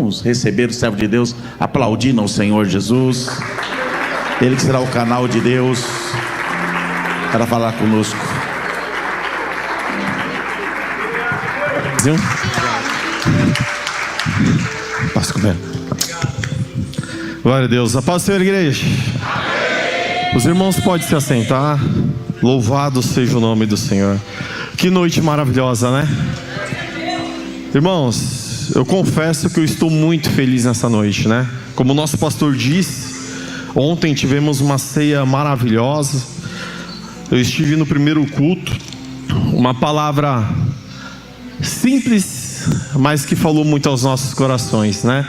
Vamos receber o servo de Deus aplaudindo ao Senhor Jesus. Ele que será o canal de Deus para falar conosco. Passa comigo. Glória a Deus. A paz do Senhor, igreja. Amém. Os irmãos podem se assentar. Louvado seja o nome do Senhor. Que noite maravilhosa, né? Irmãos, eu confesso que eu estou muito feliz nessa noite, né? Como o nosso pastor disse, ontem tivemos uma ceia maravilhosa. Eu estive no primeiro culto. Uma palavra simples, mas que falou muito aos nossos corações, né?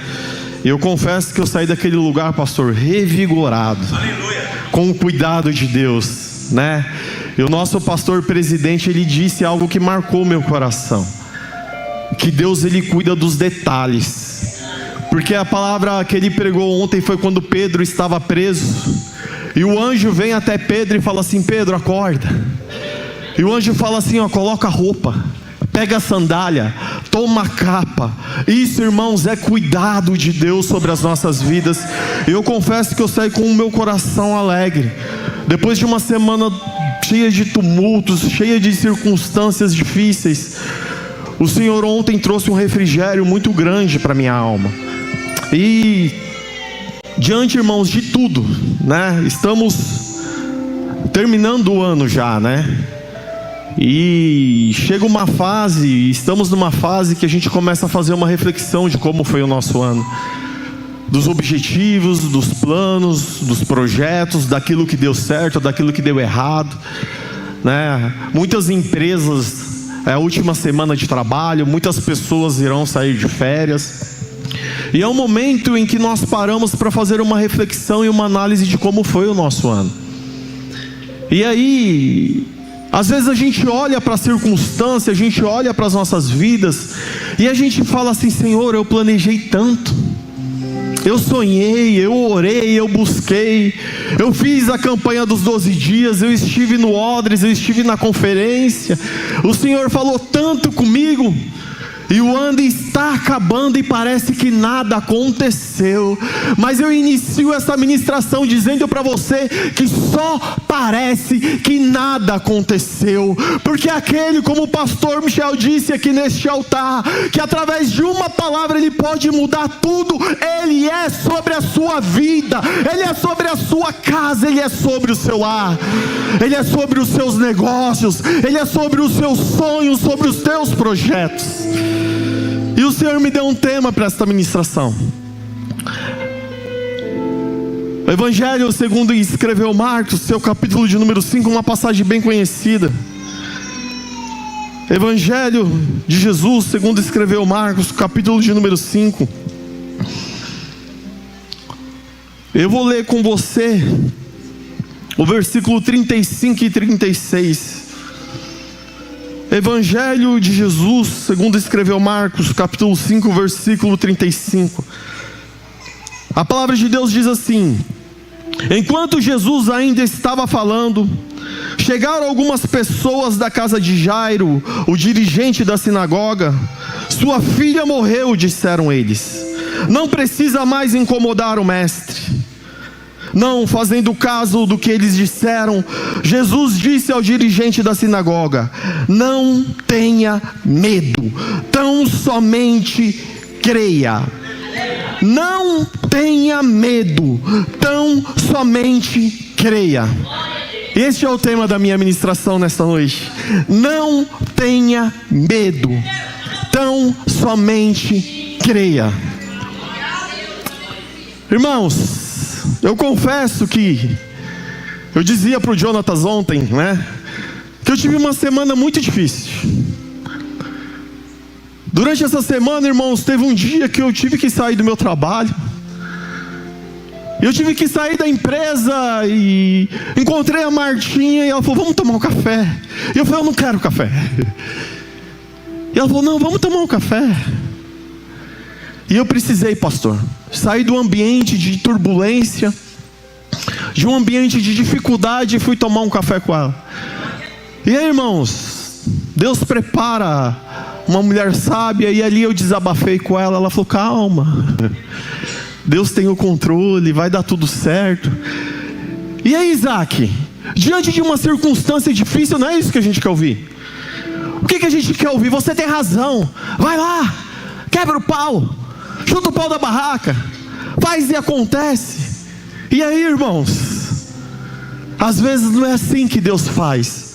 E eu confesso que eu saí daquele lugar, pastor, revigorado. Aleluia. Com o cuidado de Deus, né? E o nosso pastor presidente, ele disse algo que marcou meu coração: que Deus, ele cuida dos detalhes. Porque a palavra que ele pregou ontem foi quando Pedro estava preso, e o anjo vem até Pedro e fala assim: Pedro, acorda. E o anjo fala assim: ó, coloca a roupa, pega a sandália, toma a capa. Isso, irmãos, é cuidado de Deus sobre as nossas vidas. E eu confesso que eu saí com o meu coração alegre, depois de uma semana cheia de tumultos, cheia de circunstâncias difíceis. O Senhor ontem trouxe um refrigério muito grande para minha alma. E diante, irmãos, de tudo, né? Estamos terminando o ano já, né? E chega uma fase, estamos numa fase que a gente começa a fazer uma reflexão de como foi o nosso ano, dos objetivos, dos planos, dos projetos, daquilo que deu certo, daquilo que deu errado, né? Muitas empresas, é a última semana de trabalho, muitas pessoas irão sair de férias, e é um momento em que nós paramos para fazer uma reflexão e uma análise de como foi o nosso ano. E aí, às vezes a gente olha para a circunstância, a gente olha para as nossas vidas, e a gente fala assim: Senhor, eu planejei tanto, eu sonhei, eu orei, eu busquei, eu fiz a campanha dos 12 dias, eu estive no Odres, eu estive na conferência, o Senhor falou tanto comigo, e o ano está acabando e parece que nada aconteceu. Mas eu inicio essa ministração dizendo para você que só parece que nada aconteceu, porque aquele, como o pastor Michel disse aqui neste altar, que através de uma palavra ele pode mudar tudo. Ele é sobre a sua vida, ele é sobre a sua casa, ele é sobre o seu lar, ele é sobre os seus negócios, ele é sobre os seus sonhos, sobre os teus projetos. E o Senhor me deu um tema para esta ministração. O Evangelho segundo escreveu Marcos, seu capítulo de número 5, uma passagem bem conhecida. Evangelho de Jesus segundo escreveu Marcos, capítulo de número 5. Eu vou ler com você o versículo 35 e 36. Evangelho de Jesus segundo escreveu Marcos, capítulo 5, versículo 35. A palavra de Deus diz assim: enquanto Jesus ainda estava falando, chegaram algumas pessoas da casa de Jairo, o dirigente da sinagoga. Sua filha morreu, disseram eles. Não precisa mais incomodar o mestre. Não fazendo caso do que eles disseram, Jesus disse ao dirigente da sinagoga: não tenha medo, tão somente creia. Não tenha medo, tão somente creia. Este é o tema da minha ministração nesta noite. Não tenha medo, tão somente creia. Irmãos, eu confesso que eu dizia para o Jonatas ontem, né, que eu tive uma semana muito difícil. Durante essa semana, irmãos, teve um dia que eu tive que sair do meu trabalho. Eu tive que sair da empresa e encontrei a Martinha e ela falou: vamos tomar um café. E eu falei: eu não quero café. E ela falou: não, vamos tomar um café. E eu precisei, pastor, sair do ambiente de turbulência, de um ambiente de dificuldade, e fui tomar um café com ela. E aí, irmãos, Deus prepara uma mulher sábia, e ali eu desabafei com ela. Ela falou: calma, Deus tem o controle, vai dar tudo certo. E aí, Isaac, diante de uma circunstância difícil, não é isso que a gente quer ouvir. O que a gente quer ouvir? Você tem razão, vai lá, quebra o pau, chuta o pau da barraca, faz e acontece. E aí, irmãos, às vezes não é assim que Deus faz.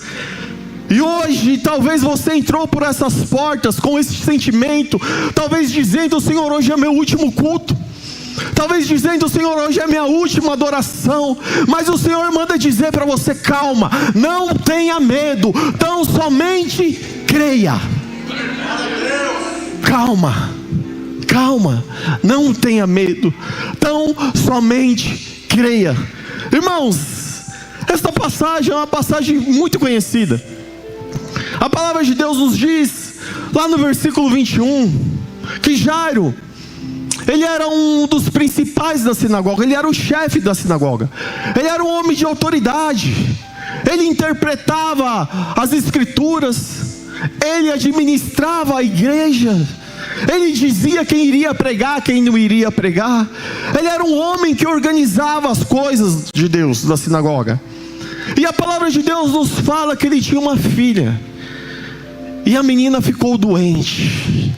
E hoje talvez você entrou por essas portas com esse sentimento, talvez dizendo: Senhor, hoje é meu último culto, talvez dizendo: Senhor, hoje é minha última adoração. Mas o Senhor manda dizer para você: calma, não tenha medo, tão somente creia. Calma, calma, não tenha medo, tão somente creia. Irmãos, esta passagem é uma passagem muito conhecida. A palavra de Deus nos diz, lá no versículo 21, que Jairo, ele era um dos principais da sinagoga, ele era o chefe da sinagoga, ele era um homem de autoridade, ele interpretava as escrituras, ele administrava a igreja, ele dizia quem iria pregar, quem não iria pregar. Ele era um homem que organizava as coisas de Deus, da sinagoga. E a palavra de Deus nos fala que ele tinha uma filha, e a menina ficou doente,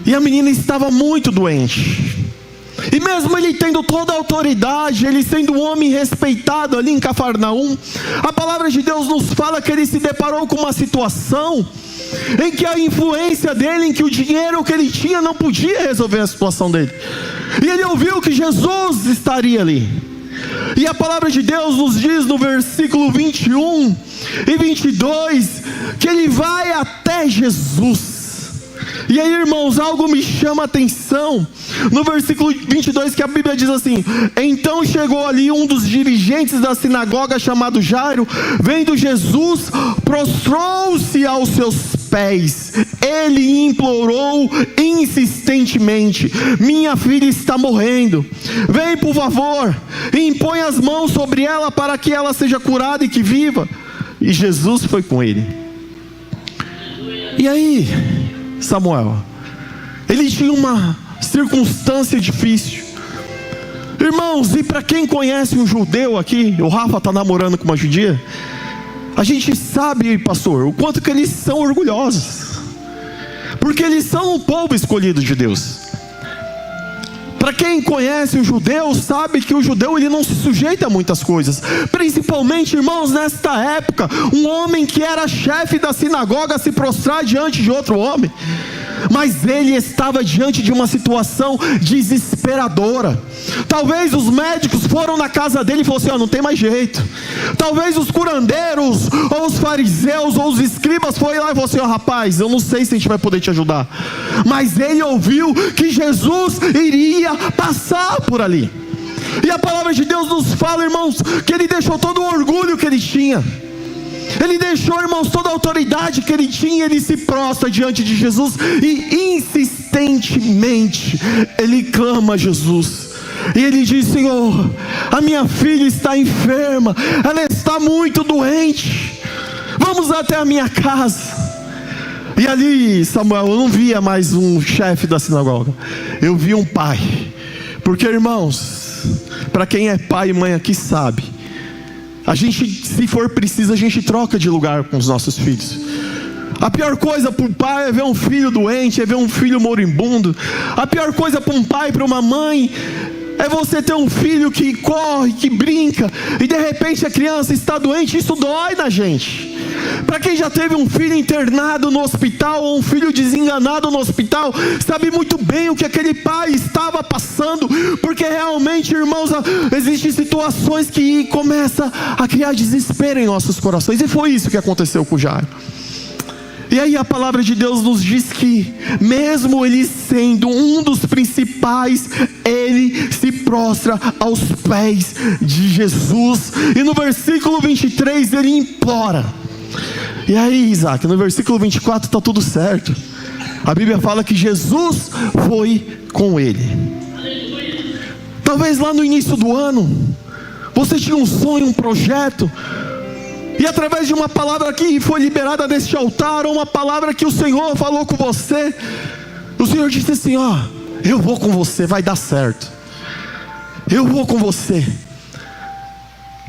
e a menina estava muito doente. E mesmo ele tendo toda a autoridade, ele sendo um homem respeitado ali em Cafarnaum, a palavra de Deus nos fala que ele se deparou com uma situação em que a influência dele, em que o dinheiro que ele tinha não podia resolver a situação dele. E ele ouviu que Jesus estaria ali. E a palavra de Deus nos diz no versículo 21 e 22 que ele vai até Jesus. E aí, irmãos, algo me chama a atenção no versículo 22, que a Bíblia diz assim: então chegou ali um dos dirigentes da sinagoga, chamado Jairo. Vendo Jesus, prostrou-se aos seus pés. Ele implorou insistentemente: minha filha está morrendo, vem por favor, e impõe as mãos sobre ela para que ela seja curada e que viva. E Jesus foi com ele. E aí, Samuel, ele tinha uma circunstância difícil. Irmãos, e para quem conhece um judeu aqui, o Rafa está namorando com uma judia, a gente sabe, pastor, o quanto que eles são orgulhosos, porque eles são o povo escolhido de Deus. Para quem conhece o judeu, sabe que o judeu ele não se sujeita a muitas coisas. Principalmente, irmãos, nesta época, um homem que era chefe da sinagoga se prostrar diante de outro homem. Mas ele estava diante de uma situação desesperadora. Talvez os médicos foram na casa dele e falaram assim: não tem mais jeito. Talvez os curandeiros, ou os fariseus, ou os escribas foram lá e falaram assim: rapaz, eu não sei se a gente vai poder te ajudar. Mas ele ouviu que Jesus iria passar por ali. E a palavra de Deus nos fala, irmãos, que ele deixou todo o orgulho que ele tinha. Ele deixou, irmãos, toda a autoridade que ele tinha. Ele se prostra diante de Jesus e insistentemente ele clama a Jesus. E ele diz: Senhor, a minha filha está enferma, ela está muito doente, vamos até a minha casa. E ali, Samuel, eu não via mais um chefe da sinagoga, eu vi um pai. Porque, irmãos, para quem é pai e mãe aqui sabe, a gente, se for preciso, a gente troca de lugar com os nossos filhos. A pior coisa para um pai é ver um filho doente, é ver um filho moribundo. A pior coisa para um pai, para uma mãe, é você ter um filho que corre, que brinca, e de repente a criança está doente. Isso dói na gente. Para quem já teve um filho internado no hospital, ou um filho desenganado no hospital, sabe muito bem o que aquele pai estava passando. Porque realmente, irmãos, existem situações que começam a criar desespero em nossos corações. E foi isso que aconteceu com Jairo. E aí a palavra de Deus nos diz que, mesmo ele sendo um dos principais, ele se prostra aos pés de Jesus. E no versículo 23 ele implora. E aí, Isaac, no versículo 24 está tudo certo. A Bíblia fala que Jesus foi com ele. Talvez lá no início do ano você tinha um sonho, um projeto, E através de uma palavra que foi liberada neste altar, ou uma palavra que o Senhor falou com você, o Senhor disse assim: ó, eu vou com você, vai dar certo. Eu vou com você.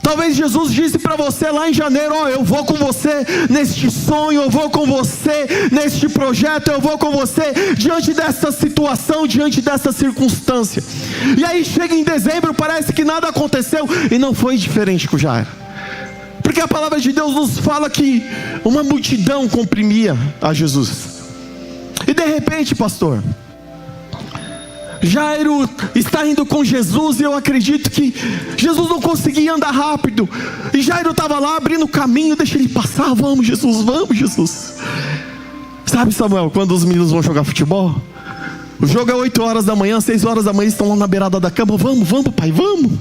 Talvez Jesus disse para você lá em janeiro: ó, eu vou com você neste sonho, eu vou com você neste projeto, eu vou com você diante dessa situação, diante dessa circunstância. E aí chega em dezembro, parece que nada aconteceu, e não foi diferente com Jairo. Porque a palavra de Deus nos fala que uma multidão comprimia a Jesus. E de repente, pastor, Jairo está indo com Jesus, e eu acredito que Jesus não conseguia andar rápido, e Jairo estava lá abrindo caminho: deixa ele passar, vamos Jesus, vamos Jesus. Sabe, Samuel, quando os meninos vão jogar futebol, o jogo é 8 horas da manhã, 6 horas da manhã, estão lá na beirada da cama: vamos pai, vamos.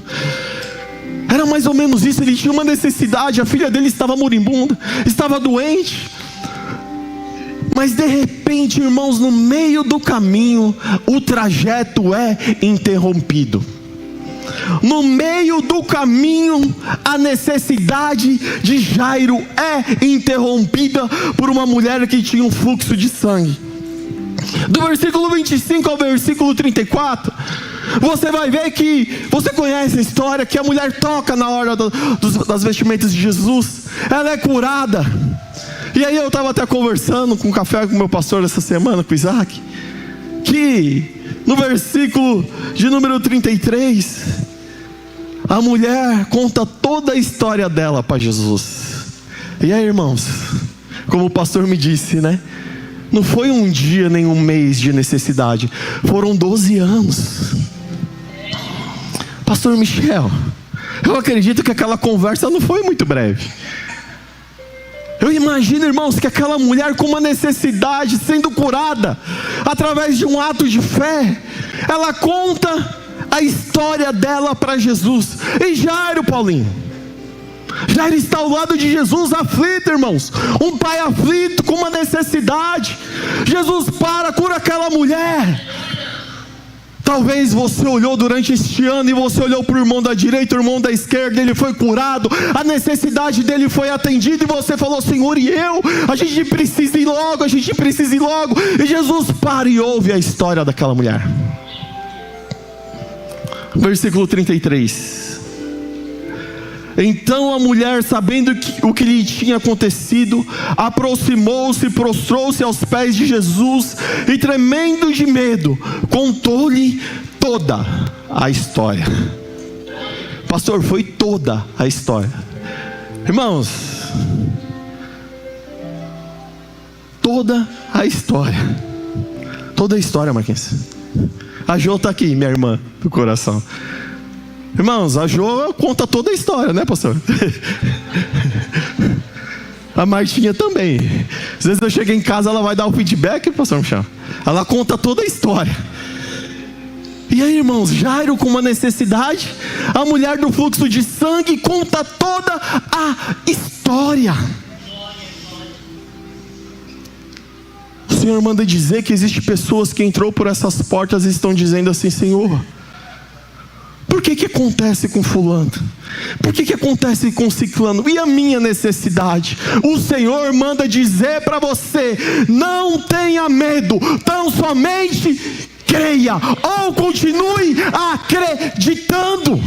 Era mais ou menos isso. Ele tinha uma necessidade, a filha dele estava moribunda, estava doente. Mas de repente, irmãos, no meio do caminho, o trajeto é interrompido. No meio do caminho, a necessidade de Jairo é interrompida por uma mulher que tinha um fluxo de sangue. Do versículo 25 ao versículo 34, você vai ver que, você conhece a história, que a mulher toca na hora das vestimentas de Jesus, ela é curada. E aí eu estava até conversando com café com o meu pastor essa semana, com o Isaac, que no versículo de número 33, a mulher conta toda a história dela para Jesus. E aí, irmãos, como o pastor me disse, né? Não foi um dia nem um mês de necessidade, foram 12 anos. Pastor Michel, eu acredito que aquela conversa não foi muito breve. Eu imagino, irmãos, que aquela mulher com uma necessidade, sendo curada através de um ato de fé, ela conta a história dela para Jesus. E Jairo, Paulinho, Jairo está ao lado de Jesus, aflito, irmãos. Um pai aflito com uma necessidade. Jesus cura aquela mulher. Talvez você olhou durante este ano e você olhou para o irmão da direita, o irmão da esquerda, ele foi curado, a necessidade dele foi atendida, e você falou: Senhor, e eu? A gente precisa ir logo, a gente precisa ir logo. E Jesus para e ouve a história daquela mulher. Versículo 33. Então a mulher, sabendo o que lhe tinha acontecido, aproximou-se, prostrou-se aos pés de Jesus, e tremendo de medo, contou-lhe toda a história. Pastor, foi toda a história. Irmãos, toda a história. Toda a história, Marquinhos. A Jo está aqui, minha irmã do coração. Irmãos, a Jo conta toda a história, né, pastor? A Martinha também. Às vezes eu chego em casa, ela vai dar o feedback, pastor Michel. Ela conta toda a história. E aí, irmãos, Jairo com uma necessidade, a mulher do fluxo de sangue conta toda a história. O Senhor manda dizer que existem pessoas que entrou por essas portas e estão dizendo assim: Senhor, por que acontece com fulano? Por que acontece com ciclano? E a minha necessidade? O Senhor manda dizer para você: não tenha medo, tão somente creia, ou continue acreditando.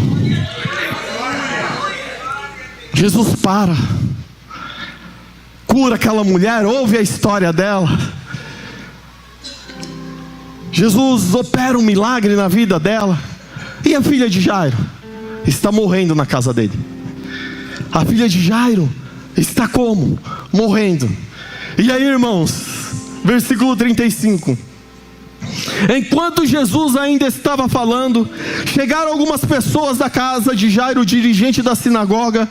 Jesus cura aquela mulher, ouve a história dela. Jesus opera um milagre na vida dela. E a filha de Jairo está morrendo na casa dele. A filha de Jairo está como? Morrendo. E aí, irmãos, versículo 35. Enquanto Jesus ainda estava falando, chegaram algumas pessoas da casa de Jairo, o dirigente da sinagoga.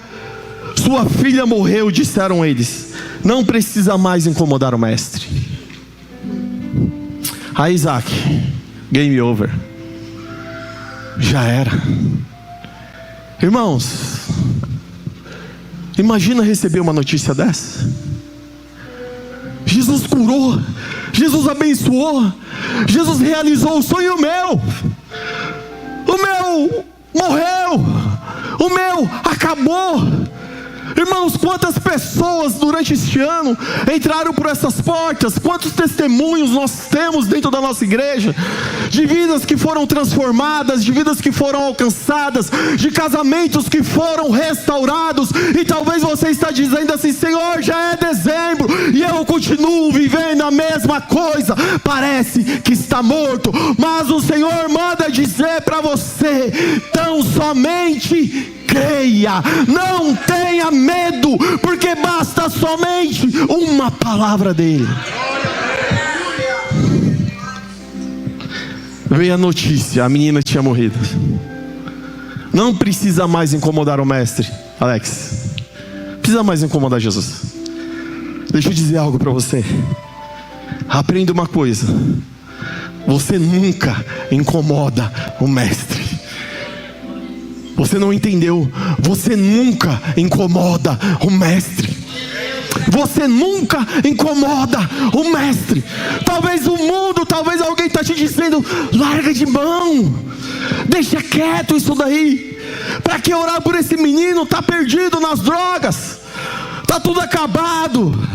Sua filha morreu, disseram eles. Não precisa mais incomodar o mestre. Aí, Isaac, game over. Já era. Irmãos, imagina receber uma notícia dessa. Jesus curou, Jesus abençoou, Jesus realizou o sonho meu. O meu morreu, o meu acabou. Irmãos, quantas pessoas durante este ano entraram por essas portas? Quantos testemunhos nós temos dentro da nossa igreja? De vidas que foram transformadas, de vidas que foram alcançadas, de casamentos que foram restaurados. E talvez você está dizendo assim: Senhor, já é dezembro e eu continuo vivendo a mesma coisa. Parece que está morto, mas o Senhor manda dizer para você: tão somente creia, não tenha medo, porque basta somente uma palavra dele. Veio a notícia, a menina tinha morrido. Não precisa mais incomodar o mestre, Alex. Precisa mais incomodar Jesus. Deixa eu dizer algo para você. Aprenda uma coisa: você nunca incomoda o mestre. Você não entendeu? Você nunca incomoda o mestre. Você nunca incomoda o mestre. Talvez o mundo, talvez alguém está te dizendo: larga de mão, deixa quieto isso daí. Para que orar por esse menino? Está perdido nas drogas, está tudo acabado.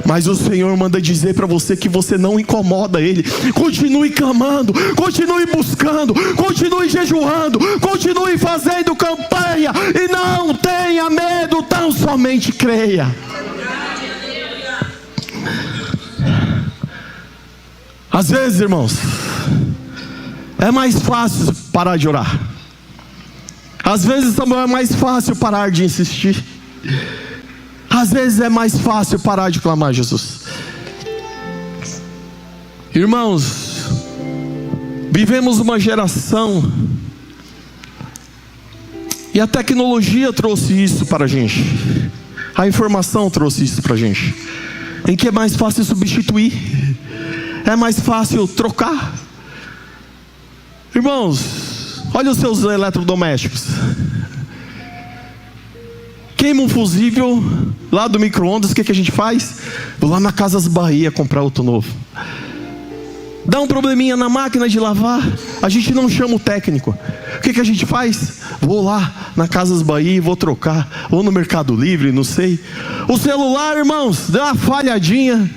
Mas o Senhor manda dizer para você que você não incomoda Ele. Continue clamando, continue buscando, continue jejuando, continue fazendo campanha, e não tenha medo, tão somente creia. Às vezes, irmãos, é mais fácil parar de orar. Às vezes também é mais fácil parar de insistir. Às vezes é mais fácil parar de clamar Jesus. Irmãos, vivemos uma geração, e a tecnologia trouxe isso para a gente, a informação trouxe isso para a gente, em que é mais fácil substituir, é mais fácil trocar. Irmãos, olha os seus eletrodomésticos. Queima um fusível lá do micro-ondas, o que a gente faz? Vou lá na Casas Bahia comprar outro novo. Dá um probleminha na máquina de lavar, a gente não chama o técnico. O que a gente faz? Vou lá na Casas Bahia e vou trocar. Ou no Mercado Livre, não sei. O celular, irmãos, deu uma falhadinha,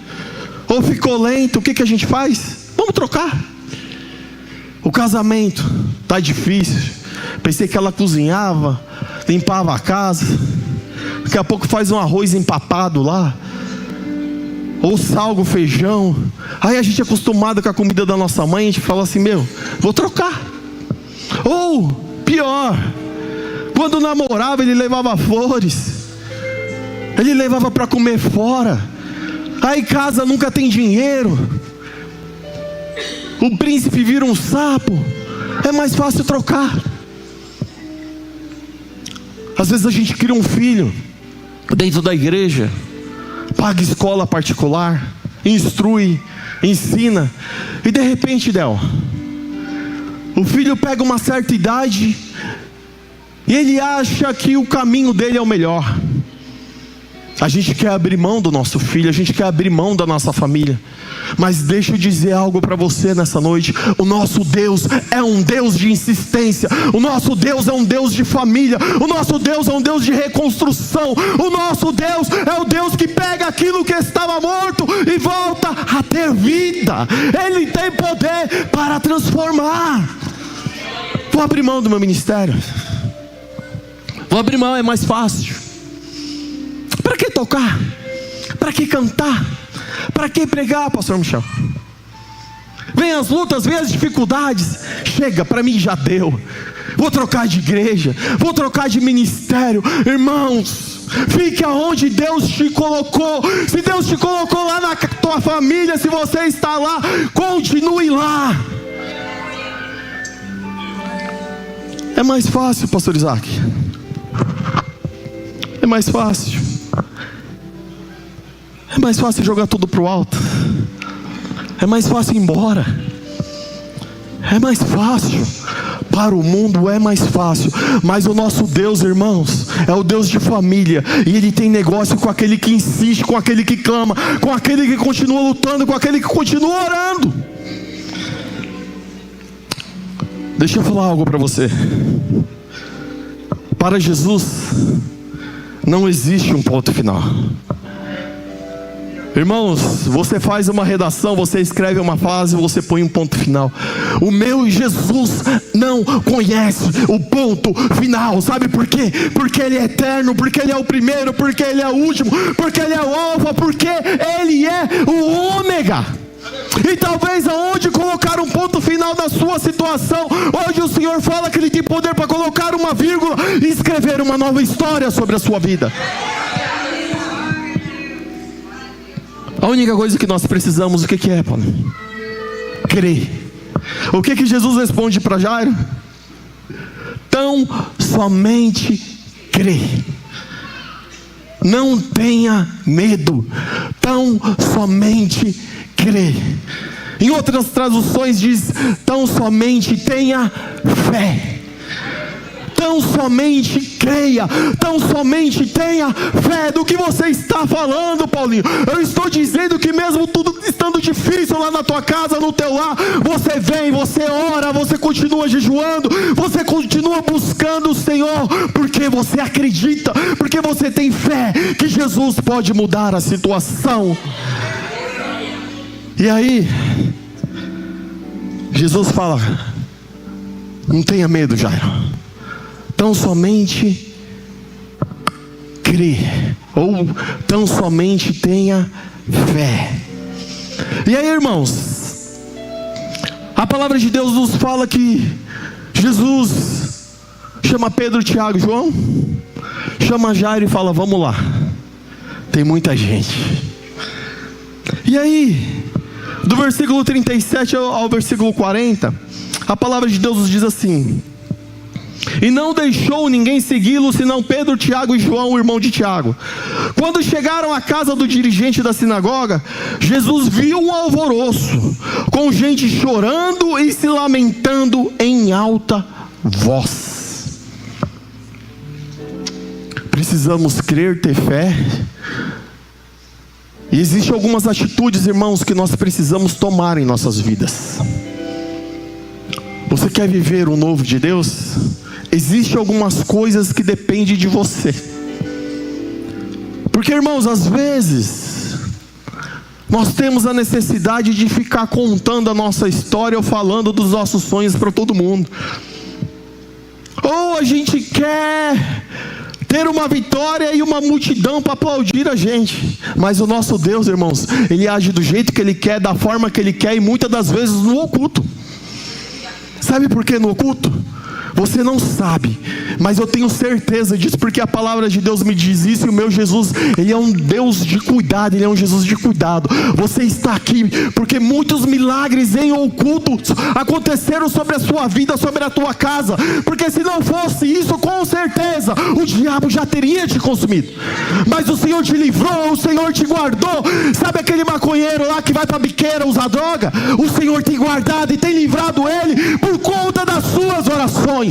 ou ficou lento, o que a gente faz? Vamos trocar. O casamento está difícil. Pensei que ela cozinhava, limpava a casa, daqui a pouco faz um arroz empapado lá, ou salga o feijão. Aí a gente é acostumado com a comida da nossa mãe, a gente fala assim: meu, vou trocar. Ou pior, quando namorava, ele levava flores, ele levava para comer fora. Aí casa nunca tem dinheiro, o príncipe vira um sapo. É mais fácil trocar. Às vezes a gente cria um filho dentro da igreja, paga escola particular, instrui, ensina, e de repente, o filho pega uma certa idade e ele acha que o caminho dele é o melhor. A gente quer abrir mão do nosso filho, a gente quer abrir mão da nossa família. Mas deixa eu dizer algo para você nessa noite: o nosso Deus é um Deus de insistência, o nosso Deus é um Deus de família, o nosso Deus é um Deus de reconstrução, o nosso Deus é o Deus que pega aquilo que estava morto e volta a ter vida. Ele tem poder para transformar. Vou abrir mão do meu ministério, vou abrir mão, é mais fácil. Para que tocar? Para que cantar? Para que pregar, pastor Michel? Vem as lutas, vem as dificuldades. Chega, para mim já deu. Vou trocar de igreja, vou trocar de ministério. Irmãos, fique aonde Deus te colocou. Se Deus te colocou lá na tua família, se você está lá, continue lá. É mais fácil, pastor Isaac. É mais fácil. É mais fácil jogar tudo para o alto. É mais fácil ir embora. É mais fácil. Para o mundo é mais fácil. Mas o nosso Deus, irmãos, é o Deus de família. E Ele tem negócio com aquele que insiste, com aquele que clama, com aquele que continua lutando, com aquele que continua orando. Deixa eu falar algo para você. Para Jesus, não existe um ponto final. Irmãos, você faz uma redação, você escreve uma frase, você põe um ponto final. O meu Jesus não conhece o ponto final. Sabe por quê? Porque Ele é eterno, porque Ele é o primeiro, porque Ele é o último, porque Ele é o alfa, porque Ele é o ômega. E talvez aonde colocar um ponto final na sua situação, hoje o Senhor fala que Ele tem poder para colocar uma vírgula e escrever uma nova história sobre a sua vida. A única coisa que nós precisamos, o que é, Paulo? Crer. O que Jesus responde para Jairo? Tão somente crê. Não tenha medo. Tão somente crê. Em outras traduções diz: tão somente tenha fé. Tão somente creia, tão somente tenha fé. Do que você está falando, Paulinho? Eu estou dizendo que mesmo tudo estando difícil lá na tua casa, no teu lar, você vem, você ora, você continua jejuando, você continua buscando o Senhor, porque você acredita, porque você tem fé que Jesus pode mudar a situação. E aí, Jesus fala: não tenha medo, Jairo. Tão somente crê, ou tão somente tenha fé. E aí, irmãos, a palavra de Deus nos fala que Jesus chama Pedro, Tiago e João, chama Jairo e fala: vamos lá, tem muita gente. E aí, do versículo 37 ao versículo 40, a palavra de Deus nos diz assim: e não deixou ninguém segui-lo, senão Pedro, Tiago e João, o irmão de Tiago. Quando chegaram à casa do dirigente da sinagoga, Jesus viu um alvoroço, com gente chorando e se lamentando em alta voz. Precisamos crer, ter fé. E existem algumas atitudes, irmãos, que nós precisamos tomar em nossas vidas. Você quer viver o novo de Deus? Existem algumas coisas que dependem de você. Porque, irmãos, às vezes nós temos a necessidade de ficar contando a nossa história ou falando dos nossos sonhos para todo mundo. Ou a gente quer ter uma vitória e uma multidão para aplaudir a gente. Mas o nosso Deus, irmãos, Ele age do jeito que Ele quer, da forma que Ele quer, e muitas das vezes no oculto. Sabe por que no oculto? Você não sabe, mas eu tenho certeza disso, porque a palavra de Deus me diz isso. E o meu Jesus, Ele é um Deus de cuidado, Ele é um Jesus de cuidado. Você está aqui porque muitos milagres em oculto aconteceram sobre a sua vida, sobre a tua casa. Porque se não fosse isso, com certeza o diabo já teria te consumido. Mas o Senhor te livrou, o Senhor te guardou. Sabe aquele maconheiro lá que vai para a biqueira usar droga? O Senhor tem guardado e tem livrado ele por conta das suas orações.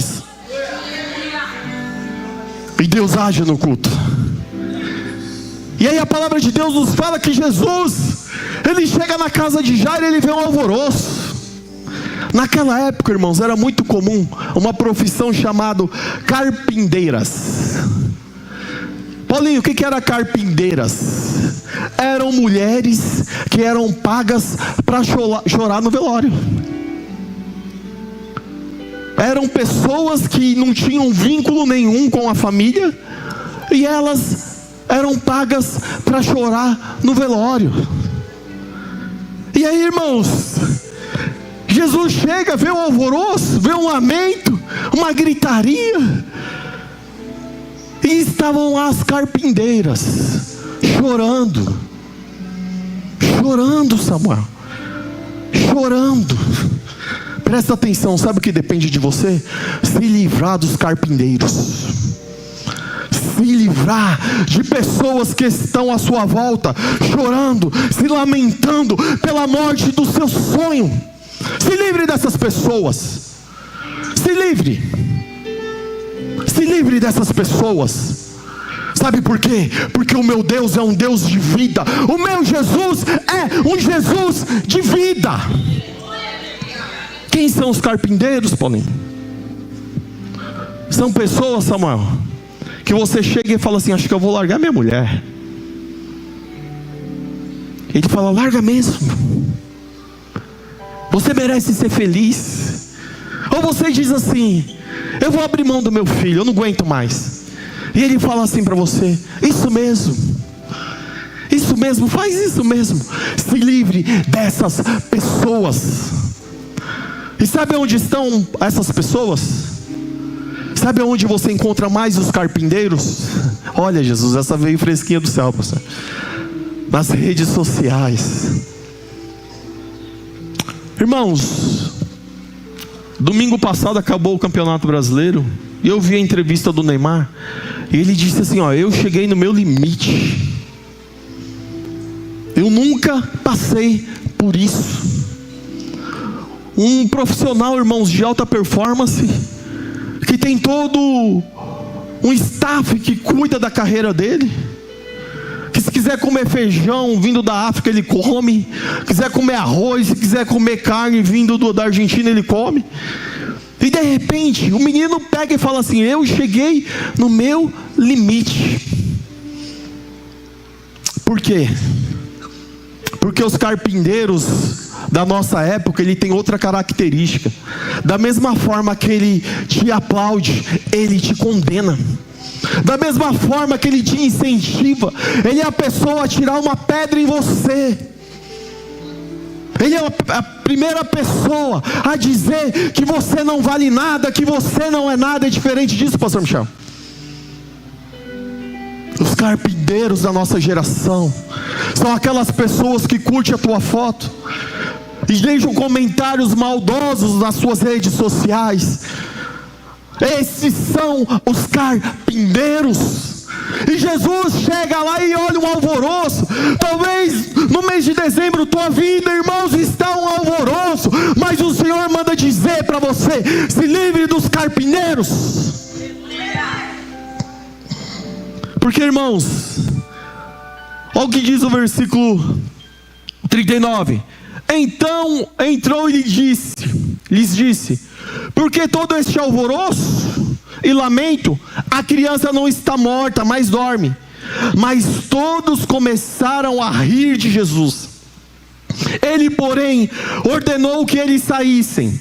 E Deus age no culto. E aí a palavra de Deus nos fala que Jesus, Ele chega na casa de Jairo e ele vê um alvoroço. Naquela época, irmãos, era muito comum uma profissão chamada carpinteiras. Paulinho, o que era carpinteiras? Eram mulheres que eram pagas para chorar no velório. Eram pessoas que não tinham vínculo nenhum com a família, e elas eram pagas para chorar no velório. E aí, irmãos, Jesus chega, vê um alvoroço, vê um lamento, uma gritaria, e estavam lá as carpinteiras chorando, Samuel, chorando. Presta atenção, sabe o que depende de você? Se livrar dos carpinteiros. Se livrar de pessoas que estão à sua volta, chorando, se lamentando pela morte do seu sonho. Se livre dessas pessoas. Se livre. Se livre dessas pessoas. Sabe por quê? Porque o meu Deus é um Deus de vida. O meu Jesus é um Jesus de vida. Quem são os carpinteiros, Paulinho? São pessoas, Samuel, que você chega e fala assim: acho que eu vou largar minha mulher. Ele fala: larga mesmo, você merece ser feliz. Ou você diz assim: eu vou abrir mão do meu filho, eu não aguento mais. E ele fala assim para você: isso mesmo, faz isso mesmo. Se livre dessas pessoas. E sabe onde estão essas pessoas? Sabe onde você encontra mais os carpinteiros? Olha, Jesus, essa veio fresquinha do céu, pastor. Nas redes sociais. Irmãos, domingo passado acabou o Campeonato Brasileiro, e eu vi a entrevista do Neymar, e ele disse assim: ó, eu cheguei no meu limite. Eu nunca passei por isso. Um profissional, irmãos, de alta performance, que tem todo um staff que cuida da carreira dele, que se quiser comer feijão vindo da África, ele come. Quiser comer arroz, se quiser comer carne vindo da Argentina, ele come. E de repente, o menino pega e fala assim: eu cheguei no meu limite. Por quê? Porque os carpinteiros da nossa época, ele tem outra característica. Da mesma forma que ele te aplaude, ele te condena. Da mesma forma que ele te incentiva, ele é a pessoa a tirar uma pedra em você. Ele é a primeira pessoa a dizer que você não vale nada, que você não é nada. É diferente disso, pastor Michel. Os carpinteiros da nossa geração são aquelas pessoas que curtem a tua foto e deixam comentários maldosos nas suas redes sociais. Esses são os carpinteiros. E Jesus chega lá e olha um alvoroço. Talvez no mês de dezembro tua vida, irmãos, está um alvoroço, mas o Senhor manda dizer para você: se livre dos carpinteiros. Porque, irmãos, olha o que diz o versículo 39. Então entrou e lhes disse: por que todo este alvoroço e lamento? A criança não está morta, mas dorme. Mas todos começaram a rir de Jesus. Ele, porém, ordenou que eles saíssem.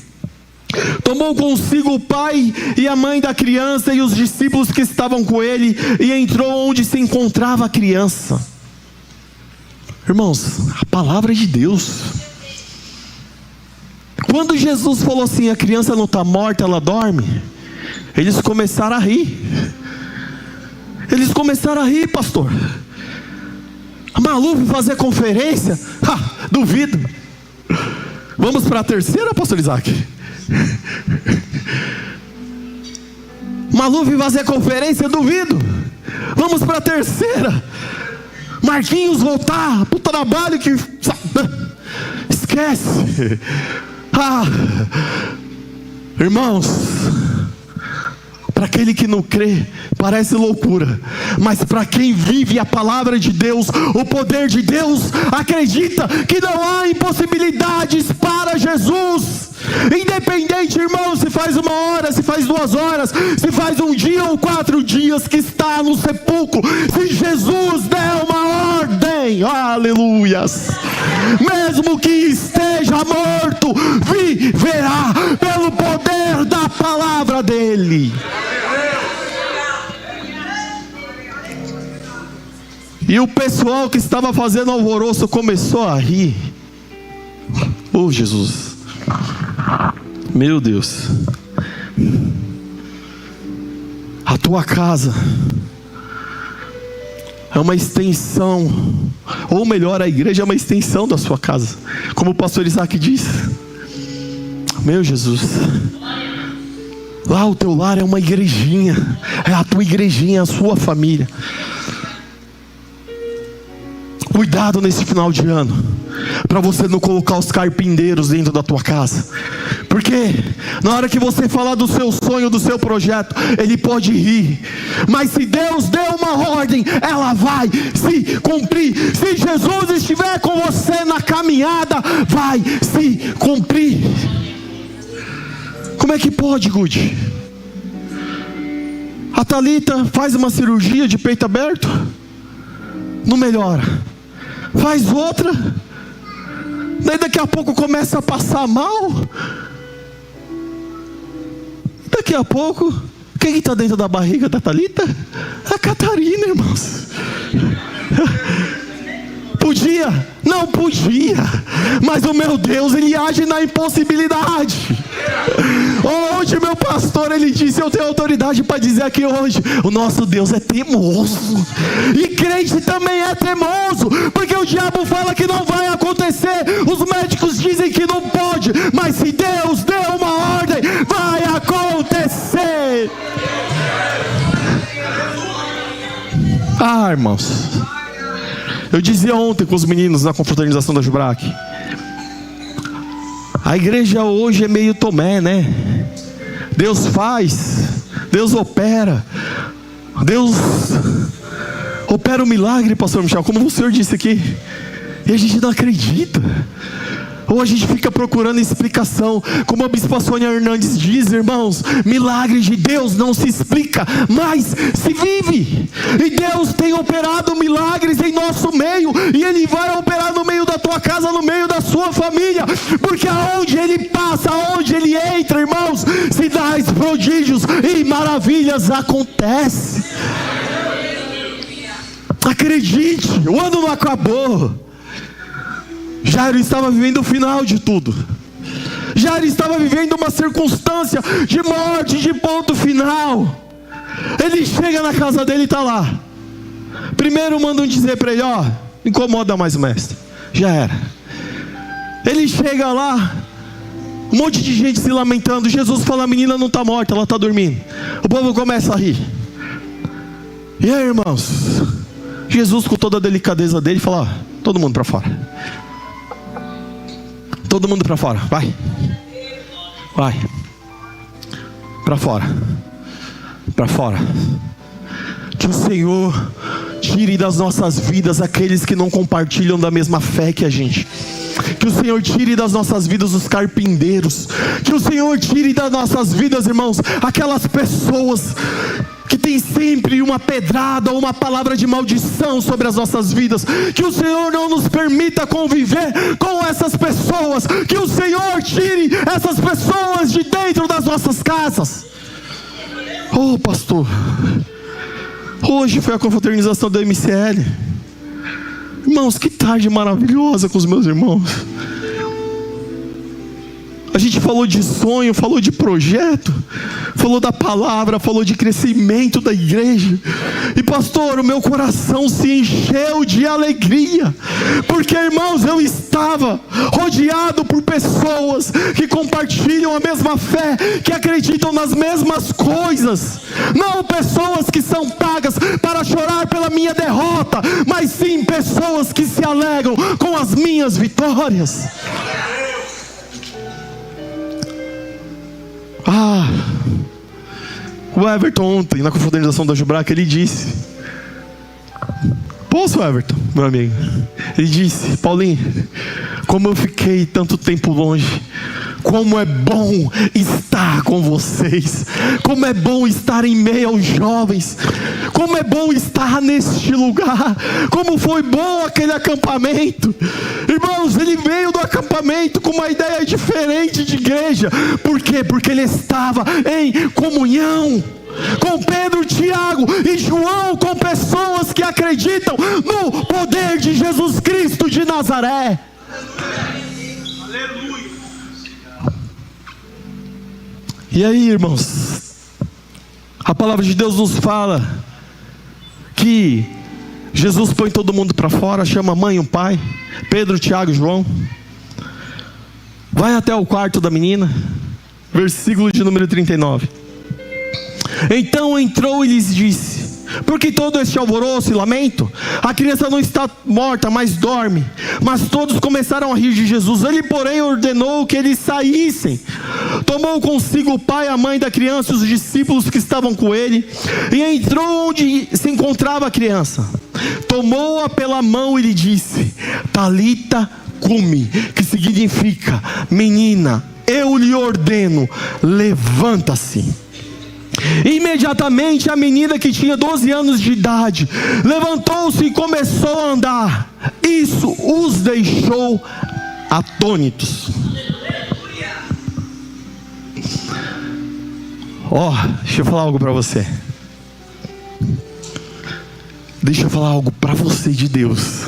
Tomou consigo o pai e a mãe da criança e os discípulos que estavam com ele, e entrou onde se encontrava a criança. Irmãos, a palavra de Deus. Quando Jesus falou assim: a criança não está morta, ela dorme, eles começaram a rir. Eles começaram a rir, pastor. A Maluf fazer conferência? Duvido. Vamos para a terceira, pastor Isaac? Maluf fazer conferência? Duvido. Vamos para a terceira. Marquinhos voltar pro trabalho que... esquece. Irmãos, para aquele que não crê, parece loucura, mas para quem vive a palavra de Deus, o poder de Deus, acredita que não há impossibilidades para Jesus. Independente, irmão, se faz 1 hora, se faz 2 horas, se faz 1 dia ou 4 dias que está no sepulcro, se Jesus der uma ordem, aleluias, mesmo que esteja morto, viverá pelo poder da palavra dele. E o pessoal que estava fazendo alvoroço começou a rir. Oh, Jesus, meu Deus, a tua casa é uma extensão, ou melhor, a igreja é uma extensão da sua casa, como o pastor Isaac diz. Meu Jesus, lá o teu lar é uma igrejinha, é a tua igrejinha, a sua família. Cuidado nesse final de ano, para você não colocar os carpinteiros dentro da tua casa. Porque na hora que você falar do seu sonho, do seu projeto, ele pode rir, mas se Deus deu uma ordem, ela vai se cumprir. Se Jesus estiver com você na caminhada, vai se cumprir. Como é que pode, Good? A Thalita faz uma cirurgia de peito aberto, não melhora. Faz outra, daí daqui a pouco começa a passar mal. Daqui a pouco, quem está dentro da barriga da Thalita? A Catarina, irmãos. Podia? Não podia. Mas o meu Deus, Ele age na impossibilidade. Hoje meu pastor, ele disse, eu tenho autoridade para dizer aqui hoje, o nosso Deus é teimoso. E crente também é teimoso, porque o diabo fala que não vai acontecer. Os médicos dizem que não pode, mas se Deus deu uma ordem, vai acontecer. Ah, irmãos, eu dizia ontem com os meninos na confraternização da Jubrac, a igreja hoje é meio Tomé, né? Deus faz, Deus opera, Deus opera o milagre, pastor Michel, como o senhor disse aqui, e a gente não acredita. Ou a gente fica procurando explicação, como a bispa Sônia Hernandes diz, irmãos, milagre de Deus não se explica, mas se vive. E Deus tem operado milagres em nosso meio, e Ele vai operar no meio da tua casa, no meio da sua família, porque aonde Ele passa, aonde Ele entra, irmãos, sinais, prodígios e maravilhas acontecem. Acredite, o ano não acabou. Jairo estava vivendo o final de tudo. Jairo estava vivendo uma circunstância de morte, de ponto final. Ele chega na casa dele e está lá. Primeiro mandam dizer para ele, ó, incomoda mais o mestre. Já era. Ele chega lá, um monte de gente se lamentando. Jesus fala, a menina não está morta, ela está dormindo. O povo começa a rir. E aí, irmãos, Jesus com toda a delicadeza dele fala, ó, todo mundo para fora. Todo mundo para fora, vai. Vai. Para fora. Para fora. Que o Senhor tire das nossas vidas aqueles que não compartilham da mesma fé que a gente. Que o Senhor tire das nossas vidas os carpinteiros. Que o Senhor tire das nossas vidas, irmãos, aquelas pessoas que tem sempre uma pedrada ou uma palavra de maldição sobre as nossas vidas. Que o Senhor não nos permita conviver com essas pessoas. Que o Senhor tire essas pessoas de dentro das nossas casas. Oh, pastor, hoje foi a confraternização da MCL. Irmãos, que tarde maravilhosa com os meus irmãos. A gente falou de sonho, falou de projeto, falou da palavra, falou de crescimento da igreja. E pastor, o meu coração se encheu de alegria, porque, irmãos, eu estava rodeado por pessoas que compartilham a mesma fé, que acreditam nas mesmas coisas. Não pessoas que são pagas para chorar pela minha derrota, mas sim pessoas que se alegram com as minhas vitórias. O Everton ontem, na confraternização da Jubrac, ele disse, posso, Everton, meu amigo? Ele disse, Paulinho, como eu fiquei tanto tempo longe, como é bom estar com vocês, como é bom estar em meio aos jovens, como é bom estar neste lugar, como foi bom aquele acampamento. Irmãos, ele veio do acampamento com uma ideia diferente de igreja. Por quê? Porque ele estava em comunhão com Pedro, Tiago e João, com pessoas que acreditam no poder de Jesus Cristo de Nazaré. Aleluia. E aí, irmãos, a palavra de Deus nos fala que Jesus põe todo mundo para fora, chama a mãe e o pai, Pedro, Tiago e João, vai até o quarto da menina, versículo de número 39. Então entrou e lhes disse, por que todo este alvoroço e lamento? A criança não está morta, mas dorme. Mas todos começaram a rir de Jesus. Ele, porém, ordenou que eles saíssem. Tomou consigo o pai, a mãe da criança e os discípulos que estavam com ele, e entrou onde se encontrava a criança. Tomou-a pela mão e lhe disse, Talita cumi, que significa, menina, eu lhe ordeno, levanta-se. Imediatamente a menina, que tinha 12 anos de idade, levantou-se e começou a andar. Isso os deixou atônitos. Deixa eu falar algo para você. Deixa eu falar algo para você de Deus.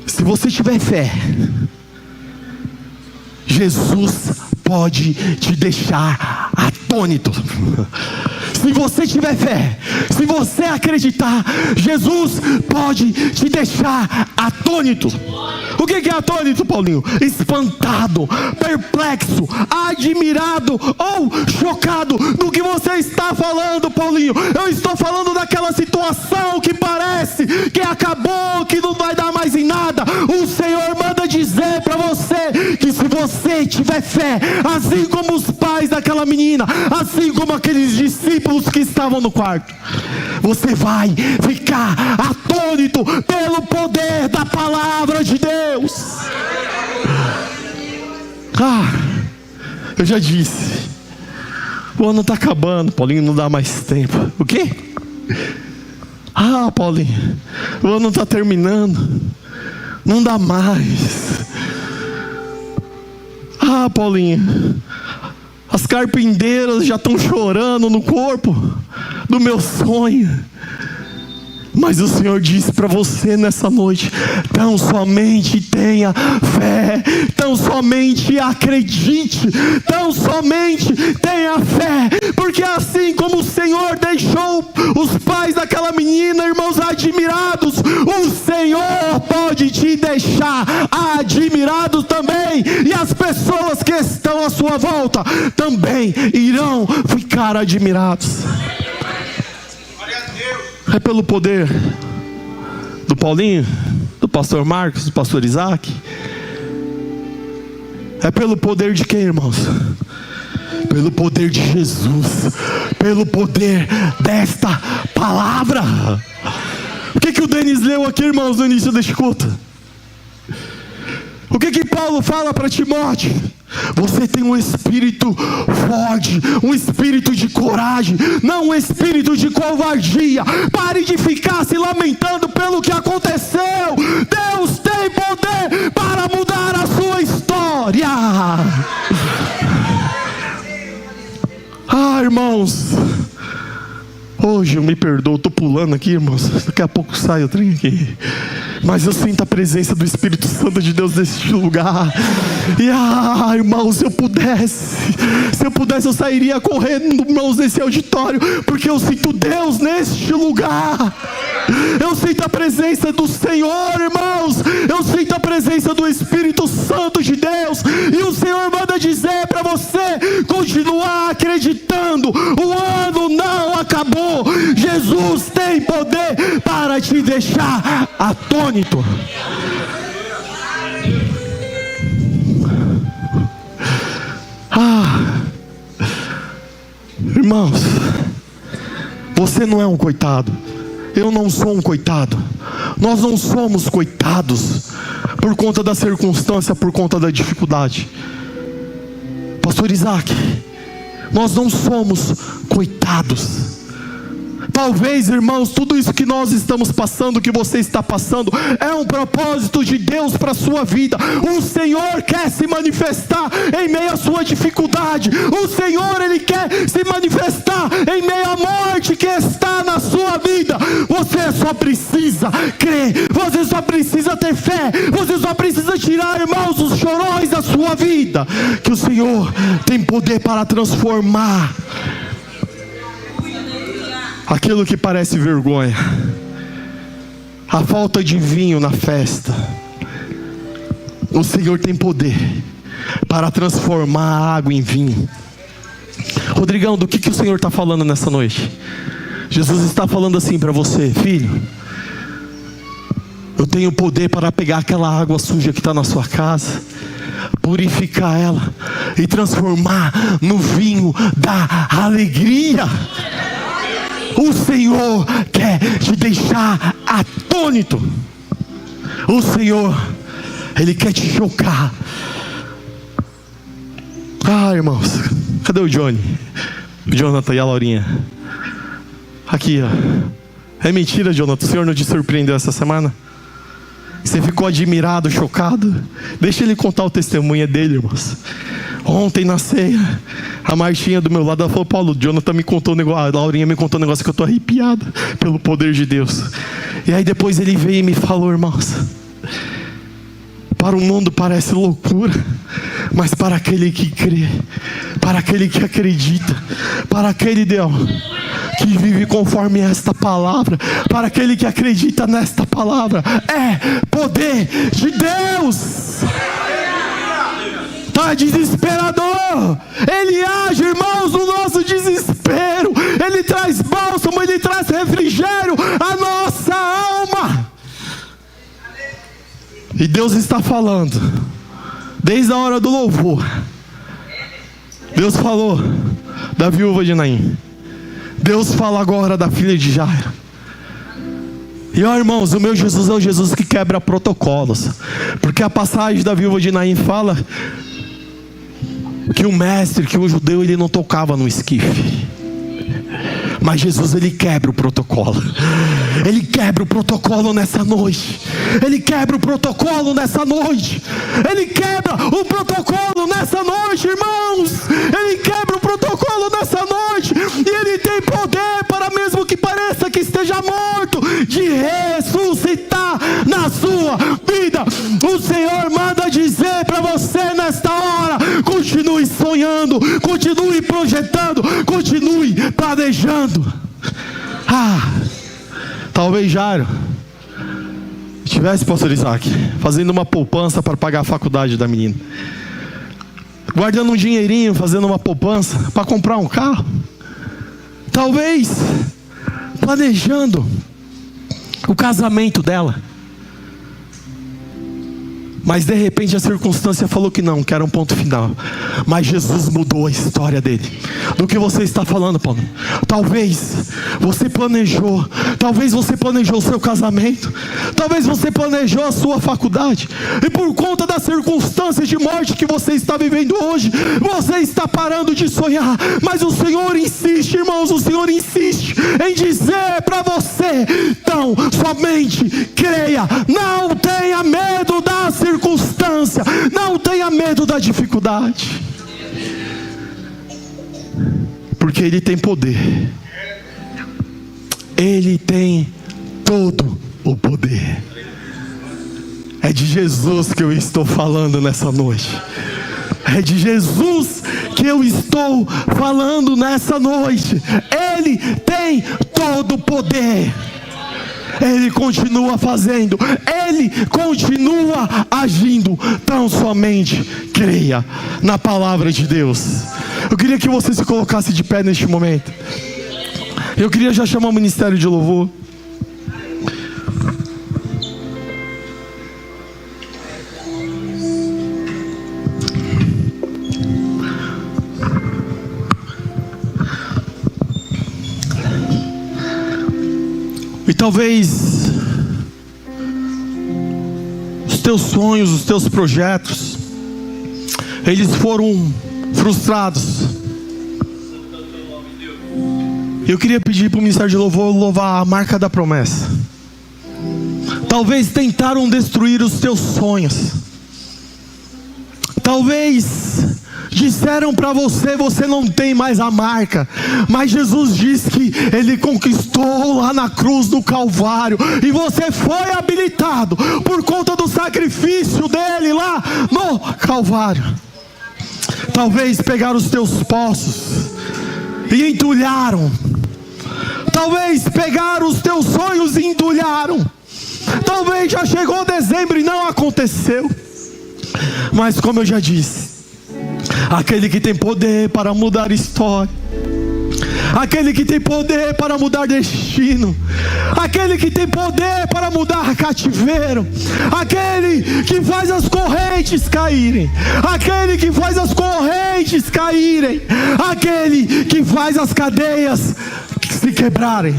Se você tiver fé, Jesus pode te deixar atônito. Se você tiver fé, se você acreditar, Jesus pode te deixar atônito. O que é atônito, Paulinho? Espantado, perplexo, admirado ou chocado do que você está falando, Paulinho. Eu estou falando daquela situação que parece que acabou, que não vai dar mais em nada. O Senhor manda dizer para você que se você tiver fé, assim como os pais daquela menina, assim como aqueles discípulos que estavam no quarto, você vai ficar atônito pelo poder da palavra de Deus. Eu já disse, o ano está acabando, Paulinho, não dá mais tempo. O quê? Paulinho, o ano está terminando, não dá mais. Paulinho, as carpinteiras já estão chorando no corpo do meu sonho. Mas o Senhor disse para você nessa noite: tão somente tenha fé, tão somente acredite, tão somente tenha fé, porque assim como o Senhor deixou os pais daquela menina, irmãos, admirados, o Senhor pode te deixar admirado também, e as pessoas que estão à sua volta também irão ficar admirados. É pelo poder do Paulinho, do pastor Marcos, do pastor Isaac? É pelo poder de quem, irmãos? Pelo poder de Jesus, pelo poder desta palavra. O que o Denis leu aqui, irmãos, no início deste culto? O que Paulo fala para Timóteo? Você tem um espírito forte, um espírito de coragem, não um espírito de covardia. Pare de ficar se lamentando pelo que aconteceu. Deus tem poder para mudar a sua história. Irmãos, hoje eu me perdoo, estou pulando aqui, irmãos, daqui a pouco sai o trem aqui, mas eu sinto a presença do Espírito Santo de Deus neste lugar. E irmãos, se eu pudesse eu sairia correndo, irmãos, nesse auditório, porque eu sinto Deus neste lugar. Eu sinto a presença do Senhor, irmãos. Eu sinto a presença do Espírito Santo de Deus. E o Senhor manda dizer para você continuar acreditando. O ano não acabou. Jesus tem poder para te deixar atônito. Irmãos, você não é um coitado. Eu não sou um coitado. Nós não somos coitados por conta da circunstância, por conta da dificuldade. Pastor Isaac, nós não somos coitados. Talvez, irmãos, tudo isso que nós estamos passando, que você está passando, é um propósito de Deus para a sua vida. O Senhor quer se manifestar em meio à sua dificuldade. O Senhor, Ele quer se manifestar em meio à morte que está na sua vida. Você só precisa crer, você só precisa ter fé, você só precisa tirar, irmãos, os chorões da sua vida, que o Senhor tem poder para transformar aquilo que parece vergonha, a falta de vinho na festa. O Senhor tem poder para transformar a água em vinho. Rodrigão, do que o Senhor está falando nessa noite? Jesus está falando assim para você: filho, eu tenho poder para pegar aquela água suja que está na sua casa, purificar ela e transformar no vinho da alegria. O Senhor quer te deixar atônito. O Senhor, Ele quer te chocar. Irmãos, cadê o Johnny? Jonathan e a Laurinha. Aqui, ó. É mentira, Jonathan, o Senhor não te surpreendeu essa semana? Você ficou admirado, chocado? Deixa ele contar o testemunho dele, irmãos. Ontem na ceia, a Martinha do meu lado, ela falou: Paulo, o Jonathan me contou um negócio, a Laurinha me contou um negócio que eu tô arrepiado pelo poder de Deus. E aí depois ele veio e me falou: irmãos, para o mundo parece loucura, mas para aquele que crê, para aquele que acredita, para aquele Deus que vive conforme esta palavra, para aquele que acredita nesta palavra, é poder de Deus. Está desesperador, Ele age, irmãos, no nosso desespero. Ele traz bálsamo, Ele traz refrigério à nossa alma. E Deus está falando desde a hora do louvor. Deus falou da viúva de Naim. Deus fala agora da filha de Jairo. E ó, irmãos, o meu Jesus é o Jesus que quebra protocolos. Porque a passagem da viúva de Naim fala que o mestre, que o judeu, ele não tocava no esquife. Mas Jesus, ele quebra o protocolo. Ele quebra o protocolo nessa noite. Ele quebra o protocolo nessa noite. Ele quebra o protocolo nessa noite, irmãos. Ele quebra o protocolo nessa noite. E Ele tem poder para, mesmo que pareça que esteja morto, de ressuscitar na sua vida. O Senhor manda dizer para você nesta hora: continue sonhando, continue projetando, continue planejando. Talvez Jairo tivesse, pastor Isaac, fazendo uma poupança para pagar a faculdade da menina, guardando um dinheirinho, fazendo uma poupança para comprar um carro, talvez planejando o casamento dela. Mas de repente a circunstância falou que não, que era um ponto final. Mas Jesus mudou a história dele. Do que você está falando, Paulo? Talvez você planejou o seu casamento, talvez você planejou a sua faculdade, e por conta das circunstâncias de morte que você está vivendo hoje, você está parando de sonhar. Mas o Senhor insiste, irmãos, o Senhor insiste em dizer para você: então somente creia, não tenha medo da circunstância, não tenha medo da dificuldade, porque Ele tem poder. Ele tem todo o poder. É de Jesus que eu estou falando nessa noite. É de Jesus que eu estou falando nessa noite. Ele tem todo o poder. Ele continua fazendo, Ele continua agindo. Tão somente creia na palavra de Deus. Eu queria que você se colocasse de pé neste momento. Eu queria já chamar o ministério de louvor. E talvez os teus sonhos, os teus projetos, eles foram frustrados. Eu queria pedir para o ministério de louvor louvar a marca da promessa. Talvez tentaram destruir os teus sonhos. Talvez disseram para você: você não tem mais a marca. Mas Jesus diz que Ele conquistou lá na cruz do Calvário, e você foi habilitado por conta do sacrifício dele lá no Calvário. Talvez pegaram os teus poços e entulharam. Talvez pegaram os teus sonhos e entulharam. Talvez já chegou dezembro e não aconteceu. Mas como eu já disse, aquele que tem poder para mudar história, aquele que tem poder para mudar destino, aquele que tem poder para mudar cativeiro, aquele que faz as correntes caírem, aquele que faz as correntes caírem, aquele que faz as cadeias se quebrarem,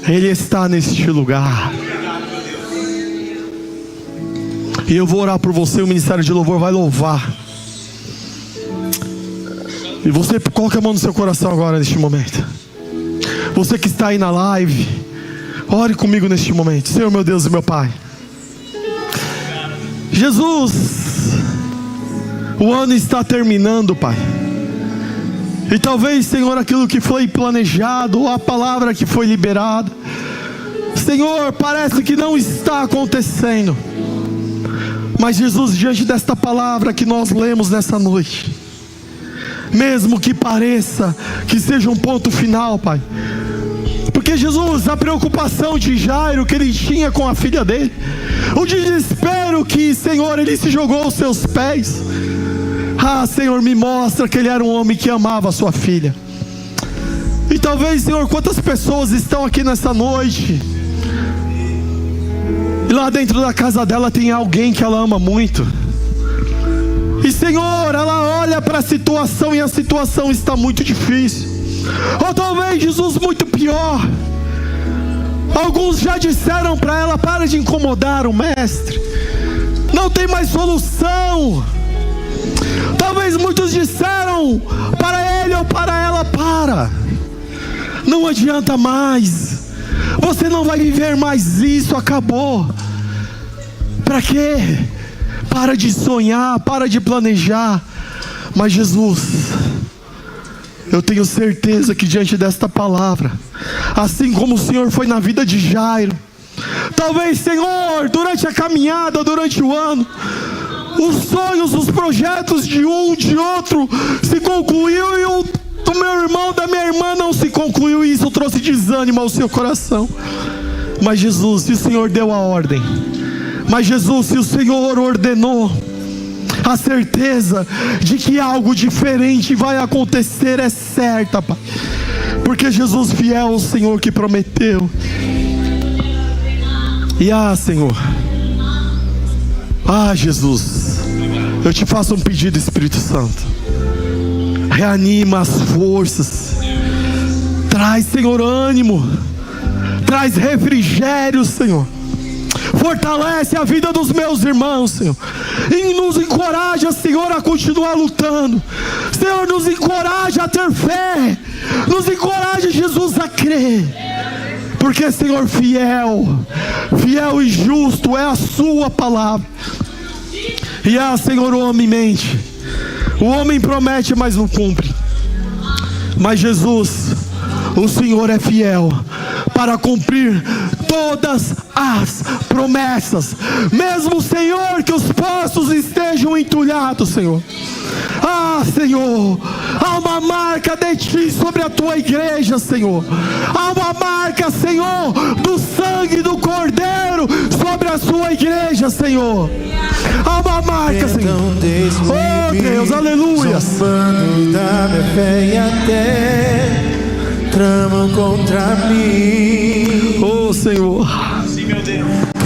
Ele está neste lugar. E eu vou orar por você. O ministério de louvor vai louvar. E você coloca a mão no seu coração agora neste momento. Você que está aí na live, ore comigo neste momento. Senhor meu Deus e meu Pai, Jesus, o ano está terminando, Pai. E talvez, Senhor, aquilo que foi planejado, a palavra que foi liberada, Senhor, parece que não está acontecendo. Mas Jesus, diante desta palavra que nós lemos nessa noite, mesmo que pareça que seja um ponto final, Pai, porque Jesus, a preocupação de Jairo que ele tinha com a filha dele, o desespero que, Senhor, ele se jogou aos seus pés, Senhor, me mostra que ele era um homem que amava a sua filha. E talvez, Senhor, quantas pessoas estão aqui nessa noite, e lá dentro da casa dela tem alguém que ela ama muito, e Senhor, ela olha para a situação e a situação está muito difícil. Ou talvez, Jesus, muito pior, alguns já disseram para ela: para de incomodar o mestre, não tem mais solução. Talvez muitos disseram para ele ou para ela: não adianta mais, você não vai viver mais isso, acabou. Para quê? Para de sonhar, para de planejar. Mas Jesus, eu tenho certeza que diante desta palavra, assim como o Senhor foi na vida de Jairo, talvez, Senhor, durante a caminhada, durante o ano, os sonhos, os projetos de um, de outro se concluiu, e o do meu irmão, da minha irmã não se concluiu, e isso trouxe desânimo ao seu coração. Mas Jesus, se o Senhor deu a ordem, mas Jesus, se o Senhor ordenou, a certeza de que algo diferente vai acontecer é certa, Pai, porque Jesus fiel ao Senhor que prometeu. E Senhor, Jesus, eu te faço um pedido, Espírito Santo, reanima as forças, traz, Senhor, ânimo, traz refrigério, Senhor, fortalece a vida dos meus irmãos, Senhor, e nos encoraja, Senhor, a continuar lutando. Senhor, nos encoraja a ter fé, nos encoraja, Jesus, a crer, porque, Senhor, fiel e justo é a sua palavra. E Senhor, o homem mente, o homem promete, mas não cumpre. Mas Jesus, o Senhor é fiel para cumprir todas as promessas, mesmo, Senhor, que os poços estejam entulhados, Senhor. Senhor, há uma marca de Ti sobre a Tua igreja, Senhor. Há uma marca, Senhor, do sangue do Cordeiro sobre a Sua igreja, Senhor. Há uma marca, Senhor. Oh Deus, aleluia. Zombando da minha fé e até tramam contra mim. Oh Senhor,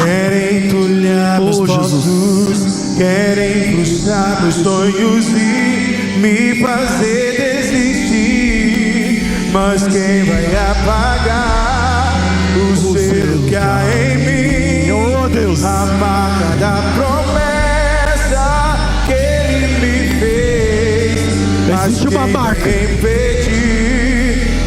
querem entulhar meus poços, querem frustrar meus sonhos e me fazer desistir. Mas quem vai apagar o selo que há em mim? oh Deus, a marca da promessa que Ele me fez. Mas existe uma quem marca. vai impedir?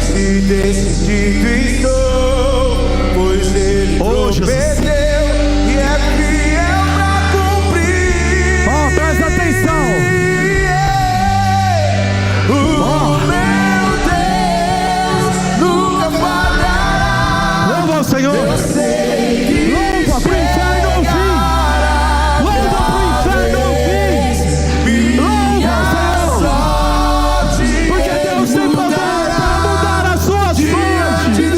Se decidido estou, pois Ele prometeu e é fiel pra cumprir. Presta atenção. O meu Deus nunca falhará. Louva ao Senhor. Eu sei que Louva pro inferno ouvir. Louva pro inferno ouvir. Louva, Senhor. Porque Deus tem poder para mudar as suas sortes.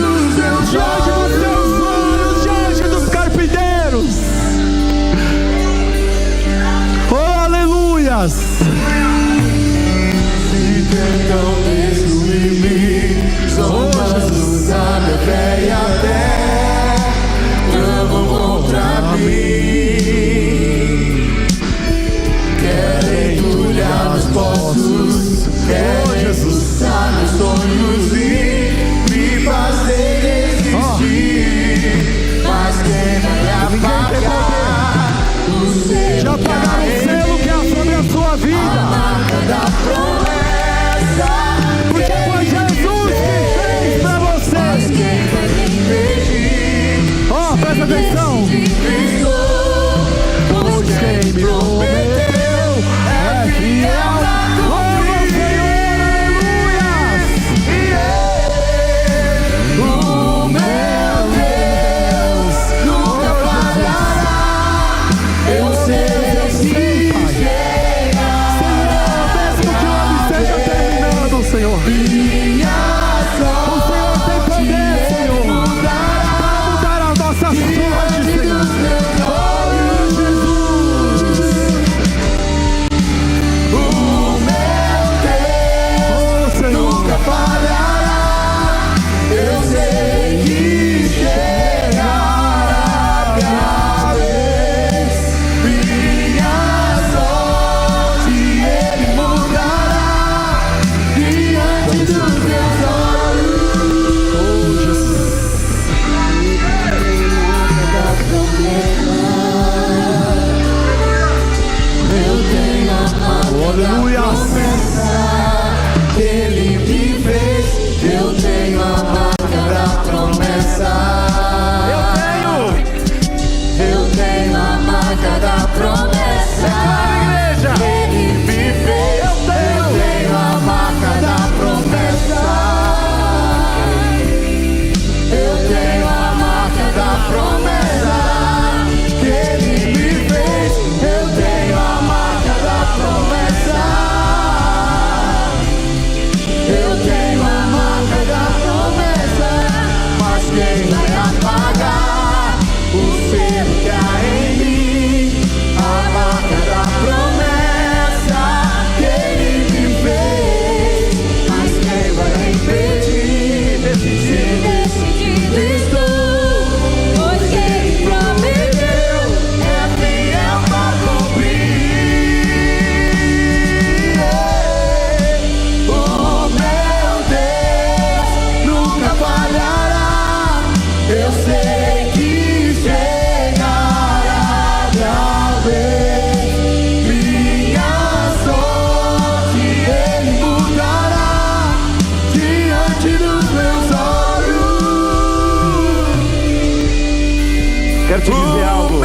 te dizer algo.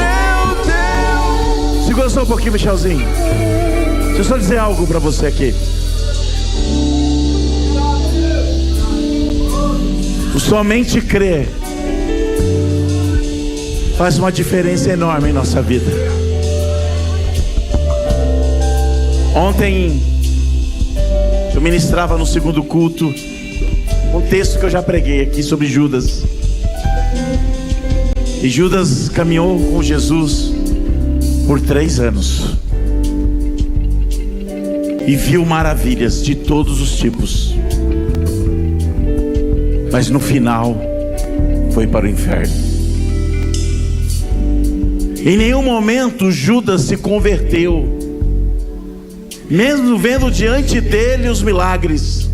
Segura só um pouquinho, Michelzinho. Deixa eu só dizer algo para você aqui. O somente crer faz uma diferença enorme em nossa vida. Ontem eu ministrava no segundo culto um texto que eu já preguei aqui sobre Judas. E Judas caminhou com Jesus por 3 anos e viu maravilhas de todos os tipos, mas no final foi para o inferno. Em nenhum momento Judas se converteu, mesmo vendo diante dele os milagres,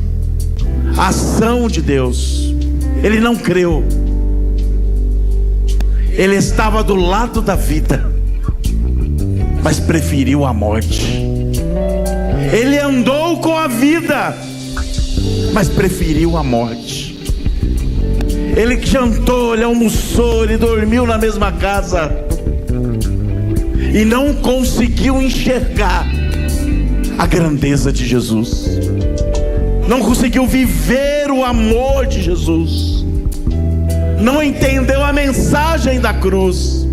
a ação de Deus. Ele não creu. Ele estava do lado da vida, mas preferiu a morte. Ele andou com a vida, mas preferiu a morte. Ele jantou, ele almoçou, ele dormiu na mesma casa e não conseguiu enxergar a grandeza de Jesus. Não conseguiu viver o amor de Jesus. Não entendeu a mensagem da cruz.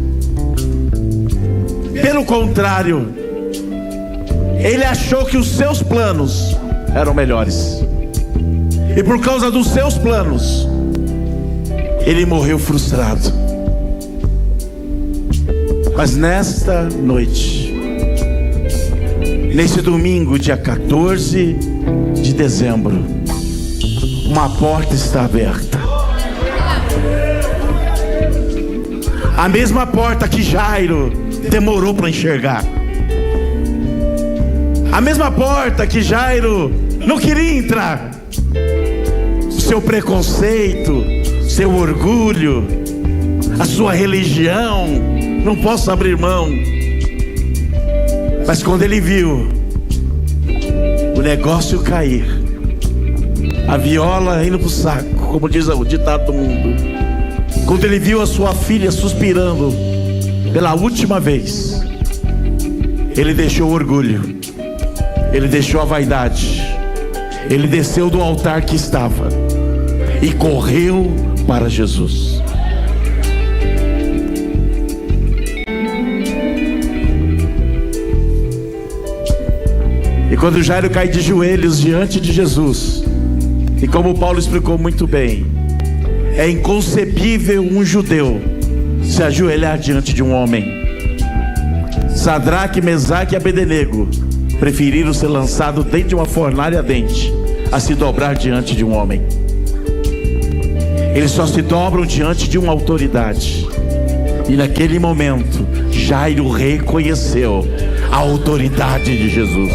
Pelo contrário, ele achou que os seus planos eram melhores, e por causa dos seus planos ele morreu frustrado. Mas nesta noite, nesse domingo, dia 14 de dezembro, uma porta está aberta. A mesma porta que Jairo demorou para enxergar. A mesma porta que Jairo não queria entrar. Seu preconceito, seu orgulho, a sua religião, não posso abrir mão. Mas quando ele viu o negócio cair, a viola indo pro saco, como diz o ditado do mundo, quando ele viu a sua filha suspirando pela última vez, ele deixou o orgulho, ele deixou a vaidade, ele desceu do altar que estava e correu para Jesus. E quando Jairo cai de joelhos diante de Jesus, e como Paulo explicou muito bem, é inconcebível um judeu se ajoelhar diante de um homem. Sadraque, Mesaque e Abednego preferiram ser lançados dentro de uma fornalha ardente a se dobrar diante de um homem. Eles só se dobram diante de uma autoridade. E naquele momento Jairo reconheceu a autoridade de Jesus.